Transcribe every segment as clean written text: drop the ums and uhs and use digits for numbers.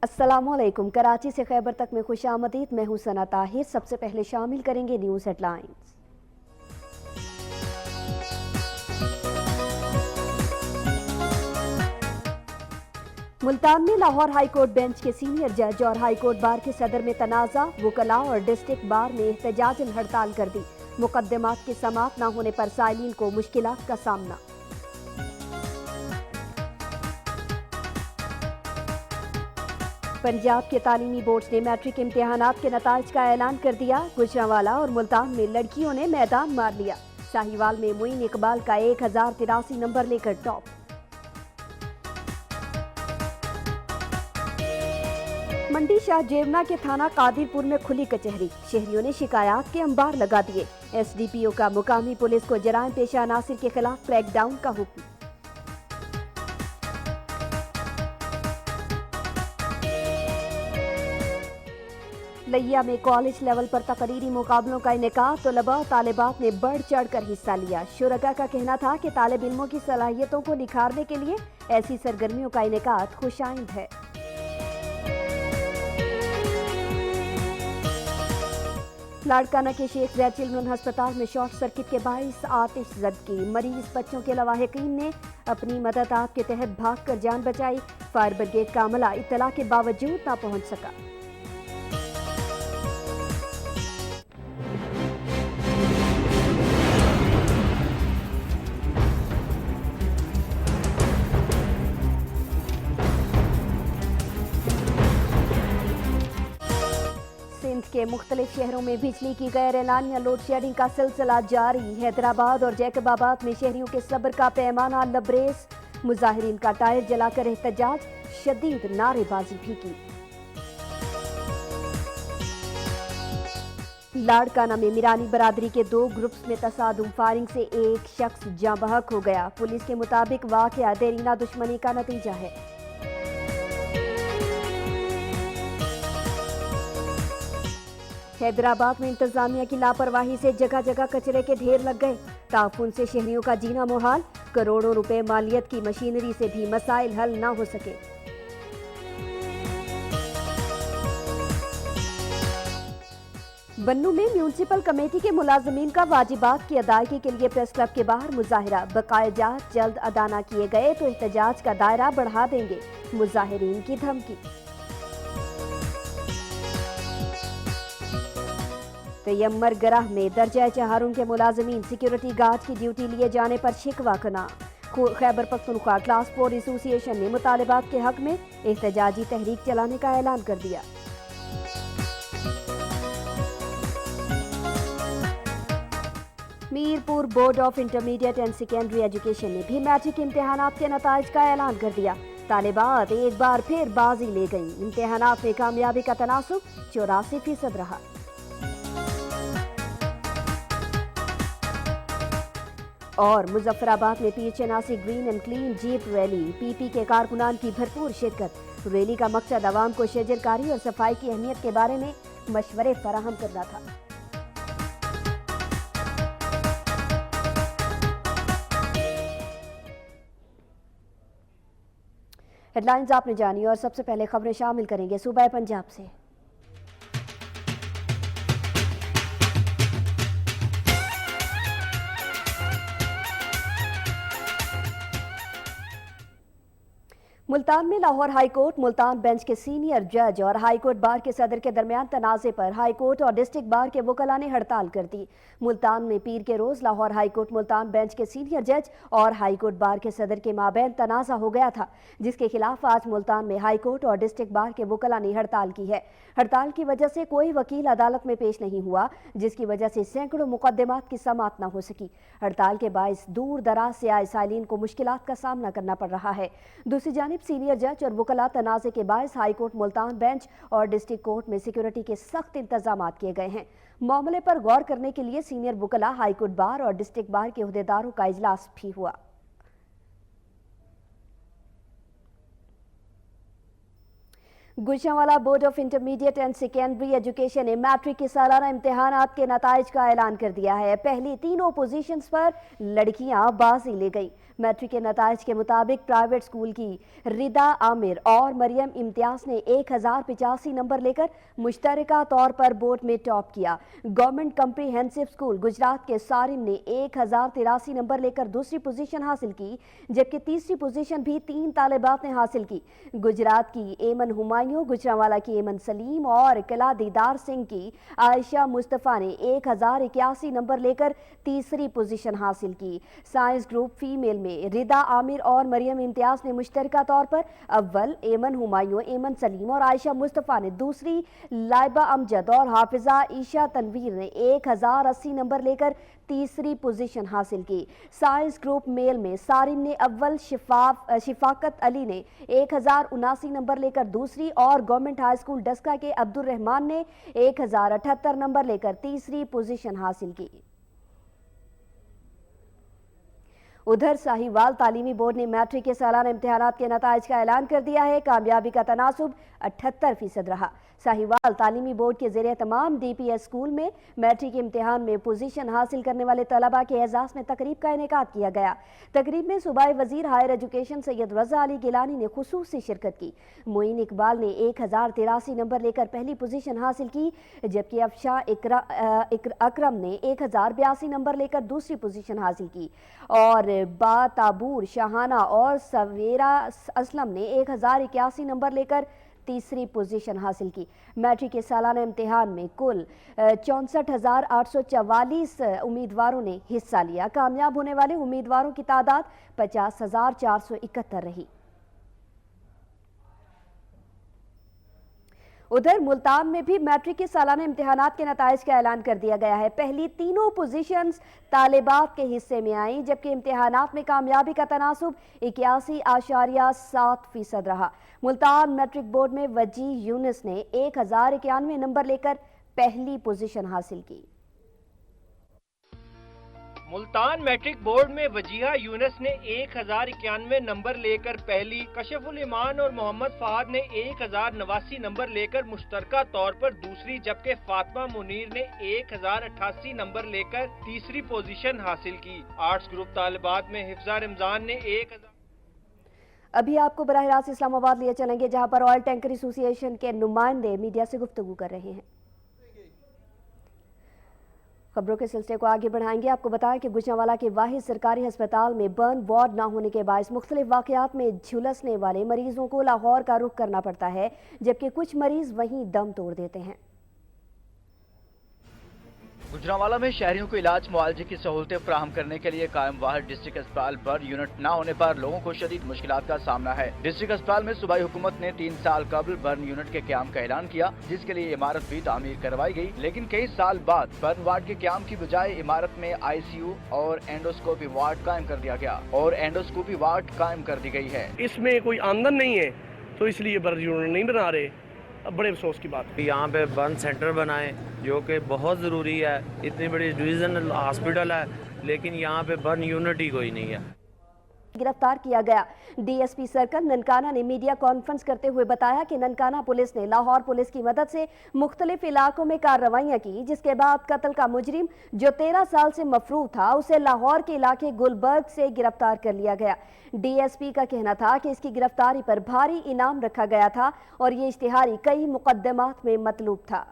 अस्सलाम वालेकुम। कराची से खैबर तक में खुश आमदीद। मैं हूं सना ताहिर। सबसे पहले शामिल करेंगे न्यूज़ हेडलाइंस। मुल्तान में लाहौर हाई कोर्ट बेंच के सीनियर जज और हाई कोर्ट बार के सदर में तनाज़ा। वकला और डिस्ट्रिक्ट बार ने एहतजाजन हड़ताल कर दी। मुकदमात की समाअत न होने पर साइलिन को मुश्किलात का सामना। पंजाब के तालीमी बोर्ड ने मैट्रिक इम्तिहानात के नताइज का ऐलान कर दिया। गुजरांवाला और मुल्तान में लड़कियों ने मैदान मार लिया। साहिवाल में मुइन इकबाल का 1083 नंबर लेकर टॉप। मंडी शाह जेवना के थाना कादिरपुर में खुली कचहरी। शहरियों ने शिकायत के अंबार लगा दिए। एसडीपीओ का मुकामी पुलिस को जराइम पेशा अनासिर के खिलाफ क्रैकडाउन का हुक्म। लिया में कॉलेज लेवल पर तकरीरी मुकाबलों का इनेकाद। तलबा और तालिबात ने बढ़ चढ़ कर हिस्सा लिया। शुरका का कहना था कि तालिब इल्मों की सलाहियतों को निखारने के लिए ऐसी सरगर्मियों का इनेकाद खुशाइंद है। लाड़काना के शेख जैद चिल्ड्रन अस्पताल में शॉर्ट सर्किट के बाइस आतिश ज़दगी। मरीज बच्चों के लवाहिकीन ने अपनी मदद आप के तहत भाग कर जान बचाई। फायर ब्रिगेड का अमला इत्तला के बावजूद न पहुंच सका। सिंध के मुख्तलिफ शहरों में बिजली की गैर एलानिया लोड शेडिंग का सिलसिला जारी। हैदराबाद और जैकबाबाद में शहरियों के सब्र का पैमाना लबरेज। मुजाहिरीन का टायर जलाकर एहतजाज, शदीद नारेबाजी भी की। लाड़काना में मीरानी बरादरी के 2 ग्रुप्स में तसादुम। फायरिंग से एक शख्स जाँ बहक हो गया। पुलिस के मुताबिक वाकया देरीना दुश्मनी का नतीजा है। हैदराबाद में इंतजामिया की लापरवाही से जगह जगह कचरे के ढेर लग गए। ताफुन से शहरियों का जीना मुहाल। करोड़ों रुपए मालियत की मशीनरी से भी मसाइल हल न हो सके। बन्नू में म्यूनिसिपल कमेटी के मुलाजमीन का वाजिबात की अदायगी के लिए प्रेस क्लब के बाहर मुजाहिरा। बकायाजात जल्द अदा न किए गए तो एहतजाज का दायरा बढ़ा देंगे। मुजाहिरीन की धमकी। तयम्मर गराह में दर्जा चहारून के मुलाजमीन सिक्योरिटी गार्ड की ड्यूटी लिए जाने पर शिकवा कना। खैबर पख्तूनख्वा क्लास 4 एसोसिएशन ने मुतालिबात के हक में एहतजाजी तहरीक चलाने का ऐलान कर दिया। Mirpur board of intermediate and secondary education ने भी मैट्रिक इम्तिहानात के नताइज का ऐलान कर दिया। तालिबात एक बार फिर बाजी ले गई। इम्तिहानात में कामयाबी का तनासुब 84% रहा। और मुजफ्फराबाद में Pir Chinasi green and clean jeep rally. PP के कारकुनान की भरपूर शिरकत। रैली का मकसद आवाम को शजरकारी और सफाई की अहमियत के बारे में मशवरे फराहम करना था। हेडलाइंस आपने जानी और सबसे पहले खबरें शामिल करेंगे सूबा पंजाब से। मुल्तान में Lahore high court Multan bench के सीनियर जज और हाई कोर्ट बार के सदर के दरमियान तनाज़े पर हाई कोर्ट और डिस्ट्रिक्ट बार के वकला ने हड़ताल कर दी। मुल्तान में पीर के रोज Lahore high court Multan bench के सीनियर जज और हाई कोर्ट बार के सदर के माबैन तनाज़ा हो गया था, जिसके खिलाफ आज मुल्तान में हाई कोर्ट और डिस्ट्रिक्ट बार के वकला ने हड़ताल की है। हड़ताल की वजह से कोई वकील अदालत में पेश नहीं हुआ, जिसकी वजह से सैकड़ों मुकदमात की समाअत न हो सकी। हड़ताल के बायस दूर दराज से आए साइलिन को मुश्किलात का सामना करना पड़ रहा है। दूसरी जानिब सीनियर जज और वकला तनाज़े के बायस हाई कोर्ट मुल्तान बेंच और डिस्ट्रिक्ट कोर्ट में सिक्योरिटी के सख्त इंतजाम किए गए हैं। मामले पर गौर करने के लिए सीनियर वकला, हाई कोर्ट बार और डिस्ट्रिक्ट बार के अहदेदारों का इजलास भी हुआ। Gujranwala board of intermediate and secondary education ने मैट्रिक के सालाना इम्तिहानात के नताइज का ऐलान कर दिया है। पहली तीनों पोजीशंस पर लड़कियां बाजी ले गई। मैट्रिक के नताइज के मुताबिक प्राइवेट स्कूल की रिदा आमिर और मरियम इम्तियाज ने 1085 नंबर लेकर मुश्तरका तौर पर बोर्ड में टॉप किया। गवर्नमेंट कम्प्रीहेंसिव स्कूल गुजरात के सारिम ने 1083 नंबर लेकर दूसरी पोजीशन हासिल की, जबकि तीसरी पोजीशन भी 3 तालिबात ने हासिल की। गुजरात की एमन हुमायूं, गुजरांवाला की एमन सलीम और किला दीदार सिंह की आयशा मुस्तफ़ा ने 1081 नंबर लेकर तीसरी पोजीशन हासिल की। साइंस ग्रुप फीमेल में रिदा आमिर और मरियम इम्तियाज ने मुश्तरका तौर पर अव्वल, एमन हुमायूं, एमन सलीम और आयशा मुस्तफ़ा ने दूसरी, लाइबा अमजद और हाफिजा ईशा तनवीर ने 1080 नंबर लेकर तीसरी पोजीशन हासिल की। साइंस ग्रुप मेल में सारिम ने अव्वल, शिफाकत अली ने 1079 नंबर लेकर दूसरी और गवर्नमेंट हाई स्कूल डस्का के अब्दुल रहमान ने 1078 नंबर लेकर तीसरी पोजीशन हासिल की। उधर साहिवाल तालीमी बोर्ड ने मैट्रिक के सालाना इम्तिहानात के नताइज का ऐलान कर दिया है। कामयाबी का तनासुब 78% रहा। साहिवाल तालीमी बोर्ड के ज़रिए तमाम DPS स्कूल में मैट्रिक इम्तिहान में पोजीशन हासिल करने वाले तलबा के एजाज़ में तकरीब का इनेकाद किया गया। तकरीब में सूबाई वजीर हायर एजुकेशन सैयद रज़ा अली गिलानी ने खुसूसी शिरकत की। मोइन इकबाल ने 1083 नंबर लेकर पहली पोजीशन हासिल की, जबकि अफशा अकरम ने 1082 नंबर लेकर दूसरी पोजीशन हासिल की और बाताबूर शाहाना और सवेरा असलम ने 1081 नंबर लेकर तीसरी पोजीशन हासिल की। मैट्रिक के सालाना इम्तिहान में कुल 64,844 उम्मीदवारों ने हिस्सा लिया। कामयाब होने वाले उम्मीदवारों की तादाद 50,471 रही। उधर मुल्तान में भी मैट्रिक के सालाना इम्तिहानात के नताइज का ऐलान कर दिया गया है। पहली तीनों पोजीशंस तालिबात के हिस्से में आई, जबकि इम्तिहानात में कामयाबी का तनासुब 81.7% रहा। मुल्तान मैट्रिक बोर्ड में वजी यूनिस ने 1091 नंबर लेकर पहली पोजीशन हासिल की। मुल्तान मैट्रिक बोर्ड में वजीहा यूनस ने 1091 नंबर लेकर पहली, कशफुल ईमान और मोहम्मद फहाद ने 1089 नंबर लेकर मुश्तरका तौर पर दूसरी, जबकि फातिमा मुनीर ने 1088 नंबर लेकर तीसरी पोजीशन हासिल की। आर्ट्स ग्रुप तालिबात में हिफ्जा रमजान ने 1000। अभी आपको बराह रास्त इस्लामाबाद लिए चलेंगे, जहां पर ऑयल टैंकर एसोसिएशन के नुमाइंदे मीडिया से गुफ्तगू कर रहे हैं। खबरों के सिलसिले को आगे बढ़ाएंगे। आपको बताएं कि गुजरांवाला के वाहिद सरकारी अस्पताल में बर्न वार्ड न होने के बायस मुख्तलिफ वाकयात में झुलसने वाले मरीजों को लाहौर का रुख करना पड़ता है, जबकि कुछ मरीज वहीं दम तोड़ देते हैं। गुजरांवाला में शहरियों को इलाज मुआवजे की सहूलतें फराहम करने के लिए कायम वाहिद डिस्ट्रिक्ट अस्पताल बर्न यूनिट न होने पर लोगों को शदीद मुश्किलात का सामना है। डिस्ट्रिक्ट अस्पताल में सूबाई हुकूमत ने 3 साल कबल बर्न यूनिट के क्याम का ऐलान किया, जिसके लिए इमारत भी तामीर करवाई गई, लेकिन कई साल बाद बर्न वार्ड के क्याम की बजाय इमारत में ICU और एंडोस्कोपी वार्ड कायम कर दिया गया और एंडोस्कोपी वार्ड कायम कर दी गई है। इसमें कोई आमदन नहीं है तो इसलिए बर्न यूनिट नहीं बना रहे। अब बड़े अफसोस की बात है। यहाँ पे बर्न सेंटर बनाएं, जो कि बहुत ज़रूरी है। इतनी बड़ी डिवीज़नल हॉस्पिटल है, लेकिन यहाँ पे बर्न यूनिट ही कोई नहीं है। गिरफ्तार किया गया। DSP सर्कल ननकाना ने मीडिया कॉन्फ्रेंस करते हुए बताया कि ननकाना पुलिस ने लाहौर पुलिस की मदद से मुख्तलिफ इलाकों में कार्रवाइयां की, जिसके बाद कत्ल का मुजरिम जो 13 साल से मफरूर था, उसे लाहौर के इलाके गुलबर्ग से गिरफ्तार कर लिया गया। DSP का कहना था कि इसकी गिरफ्तारी पर भारी इनाम रखा गया था और ये इश्तिहारी कई मुकदमात में मतलूब था।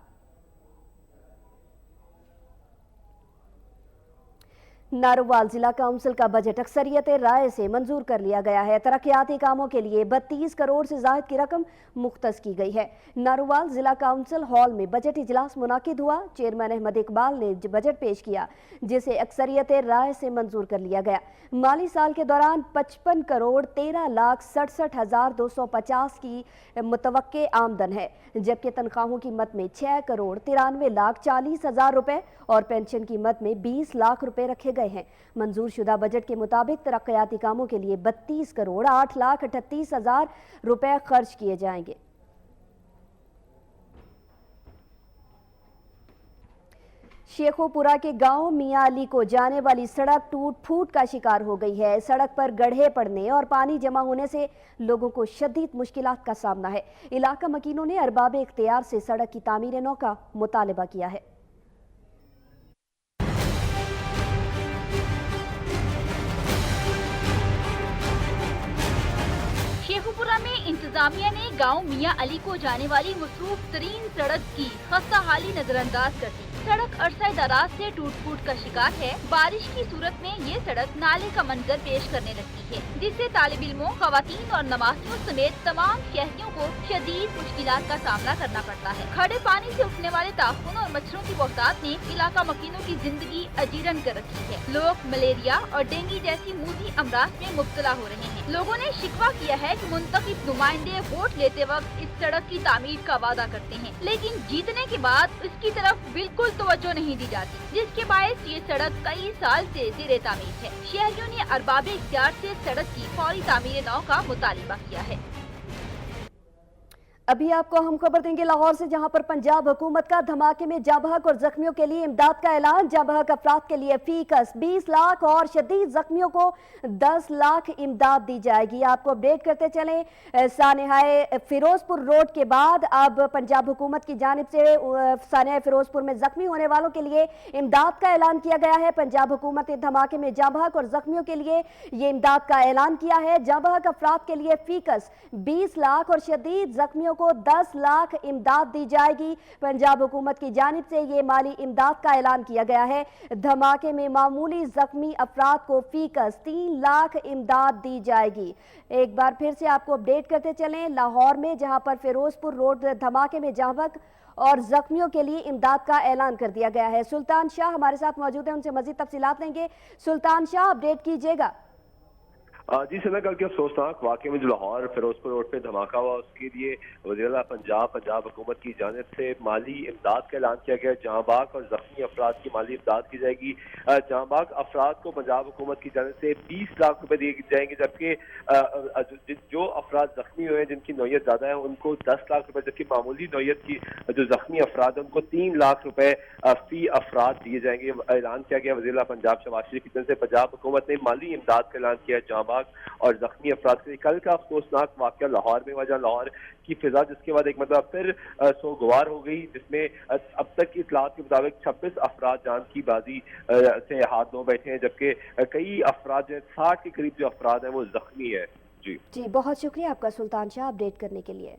नारोवाल जिला काउंसिल का बजट अक्सरियत राय से मंजूर कर लिया गया है। तरक्याती कामों के लिए 32 करोड़ से ज्यादा की रकम मुख्तस की गई है। नारोवाल जिला काउंसिल हॉल में बजट इजलास मुनाकिद हुआ। चेयरमैन अहमद इकबाल ने बजट पेश किया, जिसे अक्सरियत राय से मंजूर कर लिया गया। माली साल के दौरान 55 करोड़ 13,67,250 की मुतवक्के आमदन है, जबकि तनख्वाहों की मद में 6 करोड़ 93,40,000 रुपए और पेंशन की मद में 20 लाख रुपए रखे गए हैं। मंजूर शुदा बजट के मुताबिक तरक्याती कामों के लिए 32 करोड़ 8,38,000 रुपए खर्च किए जाएंगे। शेखोपुरा के गांव मियां अली को जाने वाली सड़क टूट फूट का शिकार हो गई है। सड़क पर गड्ढे पड़ने और पानी जमा होने से लोगों को शदीद मुश्किलात का सामना है। इलाका मकीनों ने अरबाब इख्तियार से सड़क की तामीर नौ का मुतालबा किया है। शेखोपुरा में इंतजामिया ने गांव मियां अली को जाने वाली मसरूफ तरीन सड़क की खस्ता हाली नजरअंदाज कर दी। सड़क अरसा दराज से टूट फूट का शिकार है। बारिश की सूरत में ये सड़क नाले का मंजर पेश करने लगती है, जिससे तालिब इल्मों, खवातीन और नमाजियों समेत तमाम शहरियों को शदीद मुश्किलात का सामना करना पड़ता है। खड़े पानी से उठने वाले ताफून और मच्छरों की बहुतात ने इलाका मकीनों की जिंदगी अजीरन कर रखी है। लोग मलेरिया और डेंगू जैसी मूदी अमराज में मुब्तला हो रहे हैं। लोगों ने शिकवा किया है कि मुंतखब नुमाइंदे वोट लेते वक्त इस सड़क की तामीर का वादा करते हैं, लेकिन जीतने के बाद इसकी तरफ बिल्कुल तवज्जो नहीं दी जाती, जिसके बायस ये सड़क कई साल से ज़ेरे तामीर है। शहरियों ने अरबाब इख्तियार से सड़क की फौरी तामीर नौ का मुतालिबा किया है। अभी आपको हम खबर देंगे लाहौर से, जहां पर पंजाब हुकूमत का धमाके में जाँ बहक और जख्मियों के लिए इमदाद का ऐलान। जाँ बहक अफराद के लिए फीकस 20 लाख और शदीद जख्मियों को 10 लाख इमदाद दी जाएगी। आपको अपडेट करते चलें, सानेहाए फिरोजपुर रोड के बाद अब पंजाब हुकूमत की जानिब से सानेहाए फिरोजपुर में जख्मी होने वालों के लिए इमदाद का ऐलान किया गया है। पंजाब हुकूमत ने धमाके में जाँ बहक और जख्मियों के लिए ये इमदाद का ऐलान किया है। जाँ बहक अफराद के लिए फीकस 20 लाख और शदीद जख्मियों को 10 लाख इमदाद दी जाएगी। पंजाब हुकूमत की जानिब से ये माली इमदाद का ऐलान किया गया है। धमाके में मामूली जख्मी अफराद को फीकस 3 लाख इमदाद दी जाएगी। एक बार फिर से आपको अपडेट करते चलें, लाहौर में जहां पर फिरोजपुर रोड धमाके में जाँ बहक और जख्मियों के लिए इमदाद का ऐलान कर दिया गया है। सुल्तान शाह हमारे साथ मौजूद है, उनसे मजीद तफसीलात लेंगे। सुल्तान शाह, अपडेट कीजिएगा। जी सना, कल के अफसोसनाक वाक़े में जो लाहौर फिरोजपुर रोड पे धमाका हुआ, उसके लिए वज़ीर-ए-आला पंजाब हुकूमत की जानिब से माली इमदाद का ऐलान किया गया। जाँ बहक और ज़ख्मी अफराद की माली इमदाद की जाएगी। जाँ बहक अफराद को पंजाब हुकूमत की जानिब से 20 लाख रुपए दिए जाएंगे, जबकि जो अफराद जख्मी हुए हैं, जिनकी नौयत ज़्यादा है, उनको 10 लाख रुपए, जबकि मामूली नौयत की जो जख्मी अफराद है उनको 3 लाख रुपए फी अफराद दिए जाएंगे। ऐलान किया गया वज़ीर-ए-आला पंजाब शहबाज शरीफ की तरफ से। पंजाब हुकूमत ने माली इमदाद का ऐलान किया जाँ बहक और जख्मी अफराद के। कल का अफसोसनाक वाक़या लाहौर में हुआ, जहाँ लाहौर की फिजा जिसके बाद एक मतलब फिर सोगवार हो गई, जिसमें अब तक की इतलात के मुताबिक 26 अफराद जान की बाजी से हाथ धो बैठे हैं, जबकि कई अफराद जो 60 के करीब जो अफराद हैं वो जख्मी है। जी बहुत शुक्रिया आपका सुल्तान शाह अपडेट करने के लिए।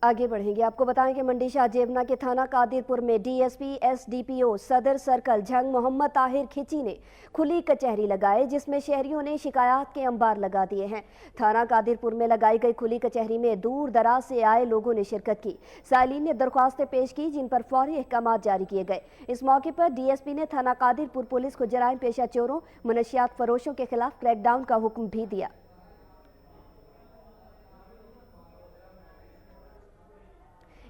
आगे बढ़ेंगे, आपको बताएं कि मंडी शाह जेबना के थाना कादिरपुर में डीएसपी एसडीपीओ सदर सर्कल जंग मोहम्मद ताहिर खिची ने खुली कचहरी लगाए, जिसमें शहरियों ने शिकायत के अंबार लगा दिए हैं। थाना कादिरपुर में लगाई गई खुली कचहरी में दूर दराज से आए लोगों ने शिरकत की। साइलिन ने दरख्वास्तें पेश की, जिन पर फौरी अहकाम जारी किए गए। इस मौके पर डीएसपी ने थाना कादिरपुर पुलिस को जराइम पेशा चोरों, मनशियात फरोशों के खिलाफ क्रैकडाउन का हुक्म भी दिया।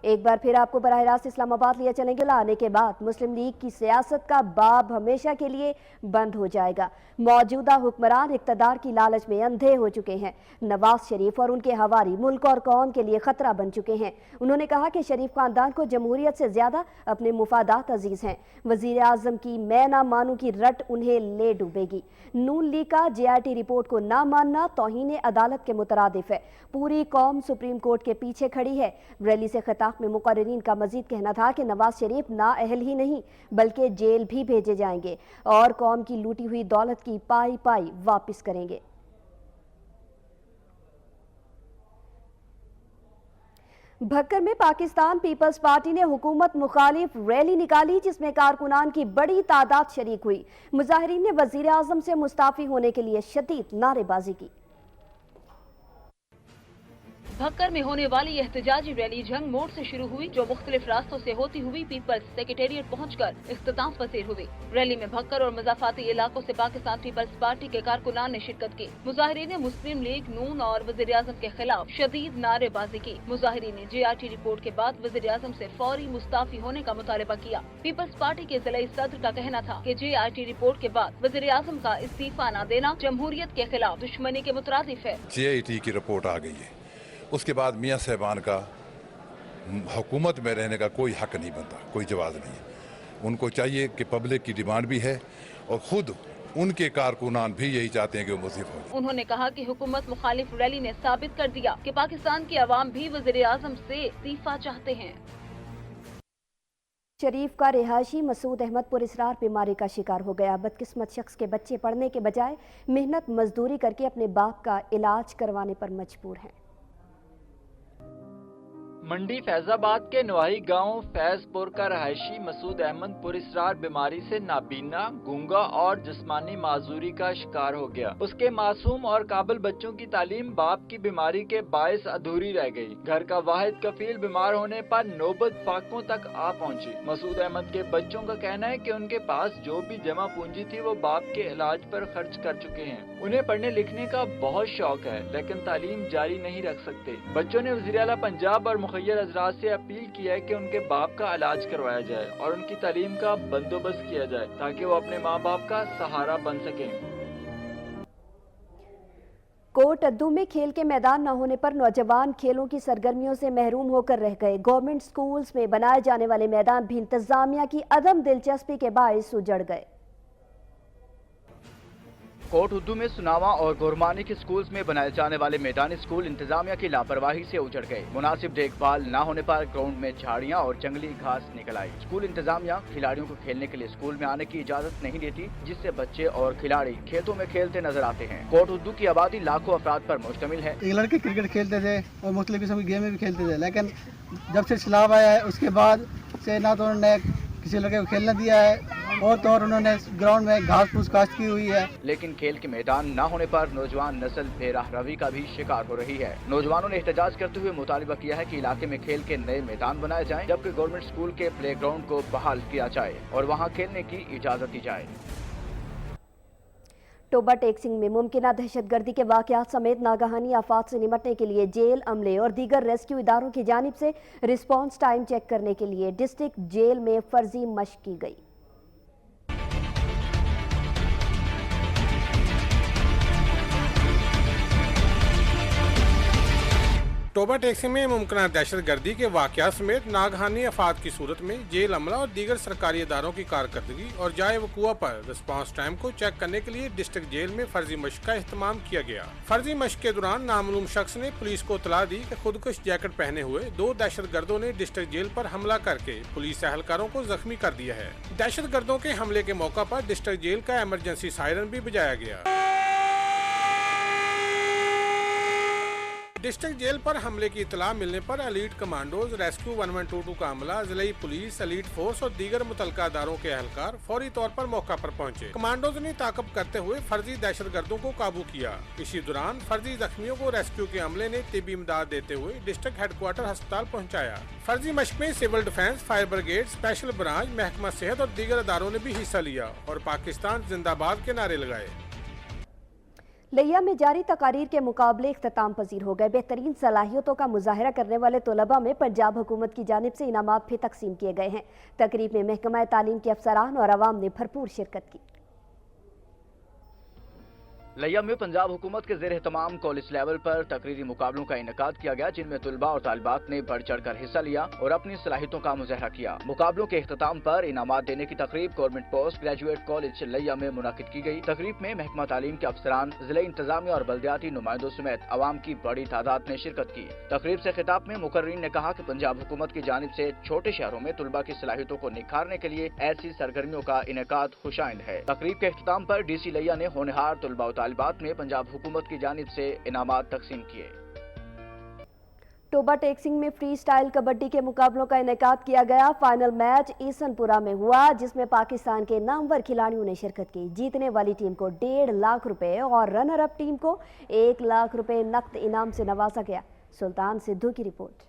एक बार फिर आपको बराह रास्त इस्लामाबाद लिया चलेंगे। लाने के बाद मुस्लिम लीग की सियासत का बाब हमेशा के लिए बंद हो जाएगा। मौजूदा हुक्मरान इक़्तिदार की लालच में अंधे हो चुके हैं। नवाज शरीफ और उनके हवारी मुल्क और कौम के लिए खतरा बन चुके हैं। उन्होंने कहा कि शरीफ खानदान को जमहूरियत से ज्यादा अपने मुफादात अजीज हैं। वजीर आजम की मैं ना मानूं की रट उन्हें ले डूबेगी। नून लीग का JRT रिपोर्ट को ना मानना तौहीन अदालत के मुतरादिफ है। पूरी कौम सुप्रीम कोर्ट के पीछे खड़ी है। रैली से खिताब में मुकर्रिरीन का मजीद कहना था कि नवाज शरीफ नाअहल ही नहीं बल्कि जेल भी भेजे जाएंगे और कौम की लूटी हुई दौलत की पाई पाई वापस करेंगे। भक्कर में पाकिस्तान पीपल्स पार्टी ने हुकूमत मुखालिफ रैली निकाली, जिसमें कारकुनान की बड़ी तादाद शरीक हुई। मुजाहिरीन ने वजीर आजम से मुस्ताफी होने के लिए शदीद नारेबाजी की। भक्कर में होने वाली एहतजाजी रैली जंग मोड़ से शुरू हुई, जो मुख्तलिफ रास्तों से होती हुई पीपल्स सेक्रेटेरिएट पहुंचकर इख्तिताम पसीर हुई। रैली में भक्कर और मज़ाफ़ाती इलाकों से पाकिस्तान पीपल्स पार्टी के कारकुनान ने शिरकत की। मुजाहिरीन ने मुस्लिम लीग नून और वज़ीर आज़म के खिलाफ शदीद नारेबाजी की। मुजाहिरीन ने JRT रिपोर्ट के बाद वज़ीर आज़म से फौरी मुस्ताफी होने का मुतालबा किया। पीपल्स पार्टी के ज़िला सदर का कहना था कि JRT रिपोर्ट के बाद वज़ीर आज़म का इस्तीफा न देना जमहूरियत के खिलाफ दुश्मनी के मुतरादिफ है। JRT की रिपोर्ट आ गई है, उसके बाद मियाँ साहबान का हुकूमत में रहने का कोई हक नहीं बनता, कोई जवाब नहीं है। उनको चाहिए कि पब्लिक की डिमांड भी है और खुद उनके कारकुनान भी यही चाहते हैं कि वो मुस्लिम हो जाए। उन्होंने कहा कि हुकूमत मुखालिफ रैली ने साबित कर दिया कि पाकिस्तान की आवाम भी वज़ीर आज़म से इस्तीफा चाहते हैं। शरीफ का रिहायशी मसूद अहमद पुरस्रार बीमारी का शिकार हो गया। बदकिस्मत शख्स के बच्चे पढ़ने के बजाय मेहनत मजदूरी करके अपने बाप का इलाज करवाने पर मजबूर हैं। मंडी फैजाबाद के नवाही गांव फैजपुर का रहायशी मसूद अहमद पुरस्रार बीमारी से नाबीना, गूंगा और जिस्मानी माजूरी का शिकार हो गया। उसके मासूम और काबिल बच्चों की तालीम बाप की बीमारी के बायस अधूरी रह गई। घर का वाहिद कफील बीमार होने पर नौबत फाकों तक आ पहुंची। मसूद अहमद के बच्चों का कहना है कि उनके पास जो भी जमा पूंजी थी वो बाप के इलाज पर खर्च कर चुके हैं। उन्हें पढ़ने लिखने का बहुत शौक है, लेकिन तालीम जारी नहीं रख सकते। बच्चों ने वज़ीर आला पंजाब और मुखय्यर हज़रात से अपील की है कि उनके बाप का इलाज करवाया जाए और उनकी तालीम का बंदोबस्त किया जाए ताकि वो अपने माँ बाप का सहारा बन सकें। कोट अद्दू में खेल के मैदान न होने पर नौजवान खेलों की सरगर्मियों से महरूम होकर रह गए। गवर्नमेंट स्कूल्स में बनाए जाने वाले मैदान भी इंतजामिया की अदम दिलचस्पी के बायस उजड़ गए। कोट उद्दू में सुनावा और गोरमानी के स्कूल्स में बनाए जाने वाले मैदानी स्कूल इंतजामिया की लापरवाही से उजड़ गए। मुनासिब देखभाल न होने पर ग्राउंड में झाड़ियां और जंगली घास निकल आई। स्कूल इंतजामिया खिलाड़ियों को खेलने के लिए स्कूल में आने की इजाजत नहीं देती, जिससे बच्चे और खिलाड़ी खेतों में खेलते नजर आते हैं। कोट उद्दू की आबादी लाखों अफराद पर मुश्तमिल है। एक लड़के क्रिकेट खेलते थे और मुख्तलिफ किस्म की गेम भी खेलते थे, लेकिन जब से सैलाब आया है उसके बाद से ना तो उन्होंने किसी लड़के को खेलने दिया है और तो और उन्होंने ग्राउंड में घास फूस काश्त की हुई है। लेकिन खेल के मैदान न होने पर नौजवान नस्ल बेराहरवी का भी शिकार हो रही है। नौजवानों ने एहतजाज करते हुए मुतालिबा किया है कि इलाके में खेल के नए मैदान बनाए जाएं, जबकि गवर्नमेंट स्कूल के प्ले ग्राउंड को बहाल किया जाए और वहाँ खेलने की इजाजत दी जाए। टोबा टेक्सिंग में मुमकिना दहशतगर्दी के वाकयात समेत नागहानी आफात से निपटने के लिए जेल अमले और दीगर रेस्क्यू इदारों की जानिब से रिस्पॉन्स टाइम चेक करने के लिए डिस्ट्रिक्ट जेल में फर्जी मशक की गई। टोबा टैक्सी में मुमकिन दहशतगर्दी के वाकयात समेत नागहानी आफात की सूरत में जेल अमला और दीगर सरकारी इदारों की कारकर्दगी और जाए वकूआ पर रिस्पांस टाइम को चेक करने के लिए डिस्ट्रिक्ट जेल में फर्जी मशक का इस्तेमाल किया गया। फर्जी मशक के दौरान नामालूम शख्स ने पुलिस को इतला दी कि खुदकुश जैकेट पहने हुए 2 दहशतगर्दों ने डिस्ट्रिक्ट जेल पर हमला करके पुलिस एहलकारों को जख्मी कर दिया है। दहशतगर्दों के हमले के मौका पर डिस्ट्रिक्ट जेल का इमरजेंसी सायरन भी बजाया गया। डिस्ट्रिक्ट जेल पर हमले की इतला मिलने पर एलीट कमांडोज, रेस्क्यू 1122 का अमला, जिले पुलिस, एलीट फोर्स और दीगर मुतलका अदारों के एहलकार फौरी तौर पर मौका पर पहुंचे। कमांडोज ने ताकब करते हुए फर्जी दहशतगर्दों को काबू किया। इसी दौरान फर्जी जख्मियों को रेस्क्यू के अमले ने तिब्बी इमदाद देते हुए डिस्ट्रिक्ट हेडक्वार्टर अस्पताल पहुँचाया। फर्जी मशक में civil defence, fire brigade, special branch, महकमा सेहत और दीगर अदारों ने भी हिस्सा लिया और पाकिस्तान जिंदाबाद के नारे लगाए। लिया में जारी तकारीर के मुकाबले इख्तिताम पजीर हो गए। बेहतरीन सलाहियतों का मुजाहरा करने वाले तलबा में पंजाब हुकूमत की जानिब से इनामात भी तकसीम किए गए हैं। तकरीब में महकमा तालीम के अफसरान और अवाम ने भरपूर शिरकत की। लिया में पंजाब हुकूमत के ज़ेर तमाम कॉलेज लेवल पर तकरीरी मुकाबलों का इनेकाद किया गया, जिनमें तुलबा और तालिबात ने बढ़ चढ़ कर हिस्सा लिया और अपनी सलाहियतों का मुजाहरा किया। मुकाबलों के इख्तिताम पर इनामात देने की तकरीब गवर्नमेंट पोस्ट ग्रेजुएट कॉलेज लिया में मुनाकिद की गई। तकरीब में महकमा तालीम के अफसरान, जिले इंतजामिया और बल्दियाती नुमाइंदों समेत अवाम की बड़ी तादाद ने शिरकत की। तकरीब से खिताब में मुकर्रीन ने कहा कि पंजाब हुकूमत की जानिब से छोटे शहरों में तुलबा की सलाहियतों को निखारने के लिए ऐसी सरगर्मियों का इनेकाद खुशाइंद है। तकरीब के इख्तिताम पर DC लिया ने होनहार तुलबा और तालिबात में पंजाब हुकूमत की जानिब से इनामात तकसीम किए। टोबा टेक्सिंग में फ्री स्टाइल कबड्डी के मुकाबलों का इनेकाद किया गया। फाइनल मैच ईसनपुरा में हुआ, जिसमें पाकिस्तान के नामवर खिलाड़ियों ने शिरकत की। जीतने वाली टीम को 1.5 लाख रुपए और रनर अप टीम को 1 लाख रुपए नकद इनाम से नवाजा गया। सुल्तान सिद्धू की रिपोर्ट।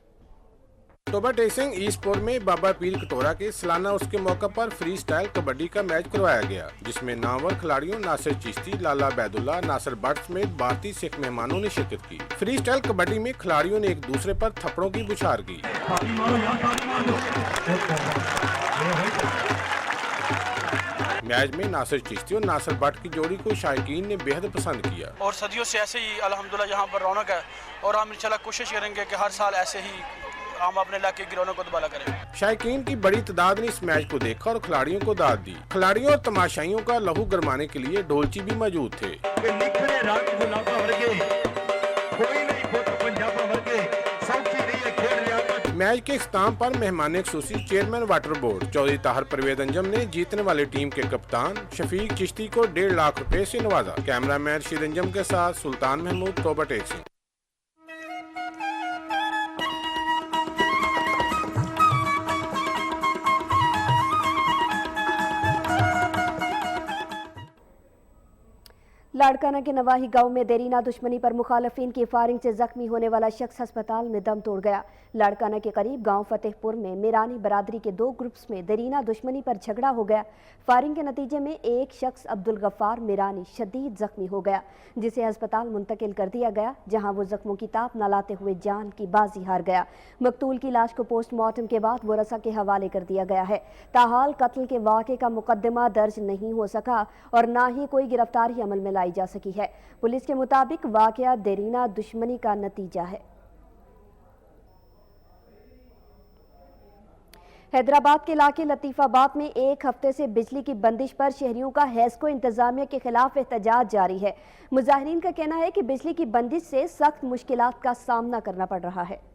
टोबा टेसिंग ई स्पोर्ट में बाबा पीर कटोरा के सालाना उसके मौका पर फ्री स्टाइल कबड्डी का मैच करवाया गया, जिसमें नामवर खिलाड़ियों नासिर चिश्ती, लाला बैदुल्ला, नासिर भट्ट समेत भारतीय सिख मेहमानों ने शिरकत की। फ्री स्टाइल कबड्डी में खिलाड़ियों ने एक दूसरे पर थप्पड़ों की बुछार की। मैच में नासिर चिश्ती और नासिर भट्ट की जोड़ी को शायकीन ने बेहद पसंद किया और सदियों से ऐसे ही अल्हम्दुलिल्लाह यहाँ पर रौनक है और हम इंशाल्लाह कोशिश करेंगे कि हर साल ऐसे ही हम अपने इलाके की रौनक को दुबारा करें। शायकीन की बड़ी तादाद ने इस मैच को देखा और खिलाड़ियों को दाद दी। खिलाड़ियों और तमाशाइयों का लहू गरमाने के लिए ढोलची भी मौजूद थे। मैच के इख्तिताम पर मेहमान खुसूसी chairman water board Chaudhry Tahir Pervez Anjum ने जीतने वाली टीम के कप्तान शफीक चिश्ती को 1.5 लाख रुपए से नवाजा। कैमरामैन शीर अंजम के साथ सुल्तान महमूद, टोबा टेक्सी। लाड़काना के नवाही गांव में देरीना दुश्मनी पर मुखालफिन की फायरिंग से जख्मी होने वाला शख्स अस्पताल में दम तोड़ गया। लाड़काना के करीब गांव फतेहपुर में मीरानी बरादरी के 2 ग्रुप्स में देरीना दुश्मनी पर झगड़ा हो गया। फायरिंग के नतीजे में एक शख्स अब्दुल गफ्फार मीरानी शदीद जख्मी हो गया, जिसे अस्पताल मुंतकिल कर दिया गया, जहां वो जख्मों की ताप न लाते हुए जान की बाजी हार गया। मकतूल की लाश को पोस्टमार्टम के बाद वरसा के हवाले कर दिया गया है। ताहाल कत्ल के वाक़े का मुकदमा दर्ज नहीं हो सका और न ही कोई गिरफ्तारी अमल में लाई जा सकी है। पुलिस के मुताबिक वाकया देरीना दुश्मनी का नतीजा है। हैदराबाद के इलाके लतीफाबाद में एक हफ्ते से बिजली की बंदिश पर शहरियों का हेस्को इंतजामिया के खिलाफ एहतजाज जारी है। मुजाहिरीन का कहना है कि बिजली की बंदिश से सख्त मुश्किलात का सामना करना पड़ रहा है।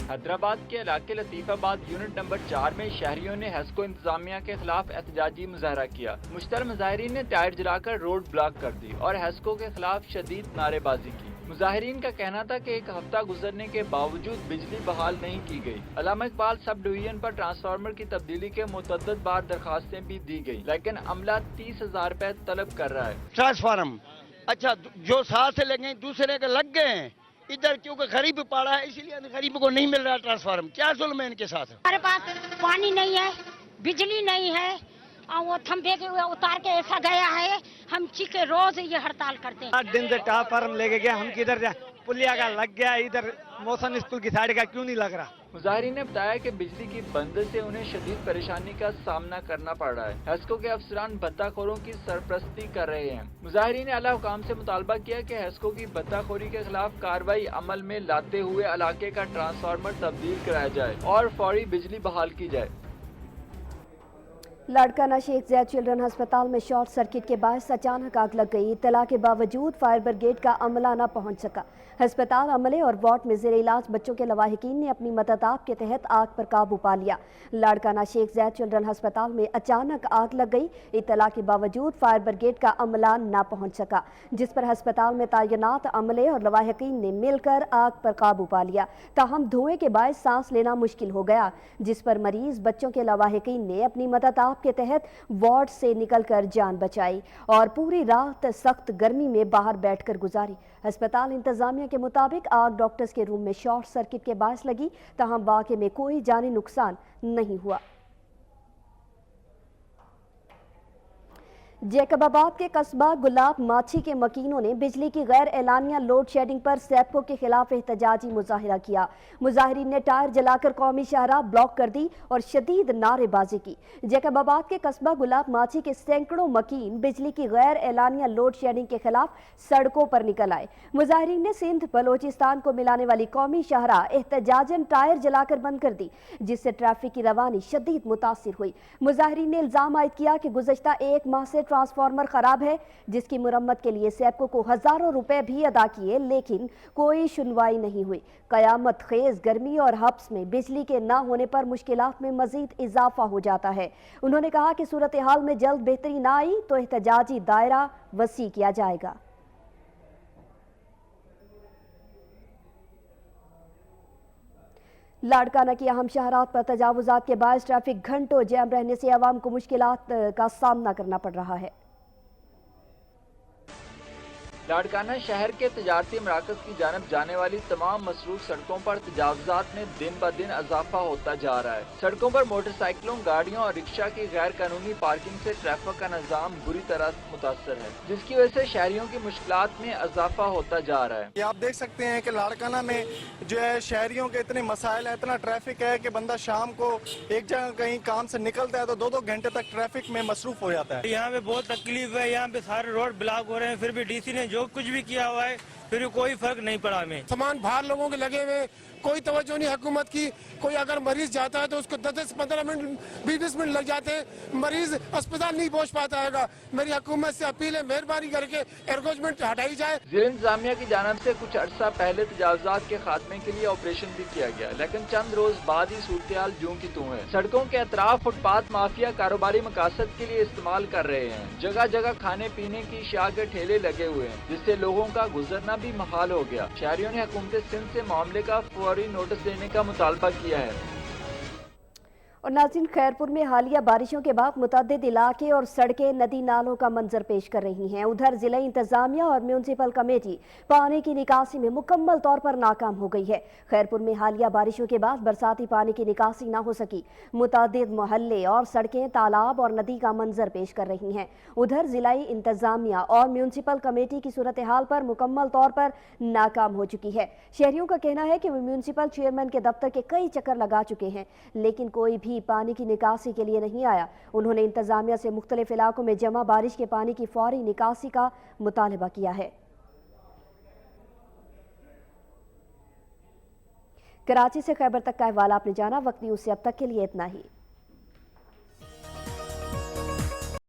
हैदराबाद के इलाके लतीफाबाद यूनिट नंबर 4 में शहरियों ने हेस्को इंतजामिया के खिलाफ एहतजाजी मुजाहरा किया। मुश्तर मुजाहिरीन ने टायर जलाकर रोड ब्लॉक कर दी और हेस्को के खिलाफ शदीद नारेबाजी की। मुजाहिरीन का कहना था कि एक हफ्ता गुजरने के बावजूद बिजली बहाल नहीं की गई। अल्लामा इकबाल सब डिवीजन पर ट्रांसफार्मर की तब्दीली के मुतअद्दिद बार दरखास्तें भी दी गई, लेकिन अमला 30,000 रुपए तलब कर रहा है। ट्रांसफार्मर अच्छा जो साल से लगे दूसरे के लग गए हैं इधर, क्योंकि गरीब पड़ा है इसलिए गरीब को नहीं मिल रहा ट्रांसफार्मर। क्या जुल्म है इनके साथ? हमारे पास पानी नहीं है, बिजली नहीं है और वो थंबे के उतार के ऐसा गया है, हम चीखे रोज ये हड़ताल करते हैं। 8 दिन से ट्रांसफार्मर लेके गया, हम किधर जाए? पुलिया का लग गया, इधर मौसम स्कूल की साइड का क्यों नहीं लग रहा? मुजाहिरीन ने बताया कि बिजली की बंदिश से उन्हें शदीद परेशानी का सामना करना पड़ रहा है। हेस्को के अफसरान भत्ताखोरों की सरपरस्ती कर रहे हैं। मुजाहिरीन ने आला हुकाम से मुतालबा किया कि हेस्को की भत्ताखोरी के खिलाफ कार्रवाई अमल में लाते हुए इलाके का ट्रांसफार्मर तब्दील कराया जाए और फौरी बिजली बहाल की जाए। लाड़काना शेख ज़ैद चिल्ड्रन अस्पताल में शॉर्ट सर्किट के बायस अचानक आग लग गई। इत्तला के बावजूद फायर ब्रिगेड का अमला न पहुंच सका। अस्पताल अमले और वार्ड में ज़ेर इलाज बच्चों के लवाहिकीन ने अपनी मदद के तहत आग पर काबू पा लिया। लाड़काना शेख ज़ैद चिल्ड्रन अस्पताल में अचानक आग लग गई। इत्तला के बावजूद फायर ब्रिगेड का अमला न पहुंच सका, जिस पर अस्पताल में तैनात अमले और लवाहिकीन ने मिलकर आग पर काबू पा लिया। ताहम धुएं के बायस सांस लेना मुश्किल हो गया, जिस पर मरीज बच्चों के लवाहिकीन ने अपनी मदद के तहत वार्ड से निकलकर जान बचाई और पूरी रात सख्त गर्मी में बाहर बैठकर गुजारी। अस्पताल इंतजामिया के मुताबिक आग डॉक्टर्स के रूम में शॉर्ट सर्किट के बायस लगी, ताहम वाक़े में कोई जानी नुकसान नहीं हुआ। जैकबाबाद के कस्बा गुलाब माछी के मकीनों ने बिजली की गैर एलानिया लोड शेडिंग पर सैपको के खिलाफ एहतजाजी मुजाहिरा किया। मुजाहिरीन ने टायर जलाकर कौमी शाहराह ब्लॉक कर दी और शदीद नारेबाजी की। जैकबाबाद के कस्बा गुलाब माछी के सैकड़ों मकीन बिजली की गैर एलानिया लोड शेडिंग के खिलाफ सड़कों पर निकल आए। मुजाहिरीन ने सिंध बलोचिस्तान को मिलाने वाली कौमी शाहराह एहतजाजन टायर जलाकर बंद कर दी, जिससे ट्रैफिक की रवानी शदीद मुतासिर हुई। मुजाहिरीन ने इल्जाम आयद किया कि गुज़श्ता 1 माह से ट्रांसफार्मर खराब है, जिसकी मुरम्मत के लिए सैपको को हजारों रुपए भी अदा किए, लेकिन कोई सुनवाई नहीं हुई। कयामत खेज गर्मी और हब्स में बिजली के न होने पर मुश्किलात में मजीद इजाफा हो जाता है। उन्होंने कहा कि सूरत हाल में जल्द बेहतरी न आई तो एहतजाजी दायरा वसी किया जाएगा। लाड़काना की अहम शहरात पर तजावुजात के बायस ट्रैफिक घंटों जैम रहने से आवाम को मुश्किलात का सामना करना पड़ रहा है। लाड़काना शहर के तजारती मराकज की जानब जाने वाली तमाम मसरूफ सड़कों पर तजावुजात में दिन ब दिन इजाफा होता जा रहा है। सड़कों पर मोटरसाइकिलों, गाड़ियों और रिक्शा की गैर कानूनी पार्किंग से ट्रैफिक का निज़ाम बुरी तरह मुतासर है, जिसकी वजह से शहरियों की मुश्किलात में इजाफा होता जा रहा है। ये आप देख सकते हैं कि लाड़काना में जो है शहरियों के इतने मसाइल है, इतना ट्रैफिक है कि बंदा शाम को एक जगह कहीं काम से निकलता है तो 2-2 घंटे तक ट्रैफिक में मसरूफ हो जाता है। यहाँ पे बहुत तकलीफ है, यहाँ पे सारे रोड ब्लॉक हो रहे हैं, फिर भी डीसी ने जो कुछ भी किया हुआ है फिर भी कोई फर्क नहीं पड़ा हमें। सामान बाहर लोगों के लगे हुए, कोई तवज्जो नहीं हुकूमत की। कोई अगर मरीज जाता है तो उसको 10-15 मिनट 20 मिनट लग जाते हैं, मरीज अस्पताल नहीं पहुंच पाता है। मेरी हुकूमत से अपील है, मेहरबानी करके एनक्रोचमेंट हटाई जाए। जिला इंतजामिया की जानब से कुछ अरसा पहले तजावुजात के खात्मे के लिए ऑपरेशन भी किया गया, लेकिन चंद रोज बाद ही सूरत-ए-हाल यूं की त्यों है। सड़कों के अतराफ फुटपाथ माफिया कारोबारी मकासद के लिए इस्तेमाल कर रहे हैं। जगह जगह खाने पीने की अशिया के ठेले लगे हुए हैं, जिससे लोगों का गुजरना भी महाल हो गया। शहरियों ने हुकूमत सिंध से मामले का फौरी नोटिस देने का मुतालबा किया है। और नाज़रीन, खैरपुर में हालिया बारिशों के बाद मुतअद्दिद इलाके और सड़कें नदी नालों का मंजर पेश कर रही हैं। उधर जिला इंतजामिया और म्यूनसिपल कमेटी पानी की निकासी में मुकम्मल तौर पर नाकाम हो गई है। खैरपुर में हालिया बारिशों के बाद बरसाती पानी की निकासी ना हो सकी। मुतअद्दिद मोहल्ले और सड़कें तालाब और नदी का मंजर पेश कर रही हैं। उधर जिला इंतजामिया और म्यूनसिपल कमेटी की सूरत हाल पर मुकम्मल तौर पर नाकाम हो चुकी है। शहरियों का कहना है कि वो म्यूनसिपल चेयरमैन के दफ्तर के कई चक्कर लगा चुके हैं, लेकिन कोई भी पानी की निकासी के लिए नहीं आया। उन्होंने इंतजामिया से मुख्तलिफ इलाकों में जमा बारिश के पानी की फौरी निकासी का मुतालबा किया है। कराची से खैबर तक का हवाला आपने जाना। वक्त न्यूज़ से अब तक के लिए इतना ही।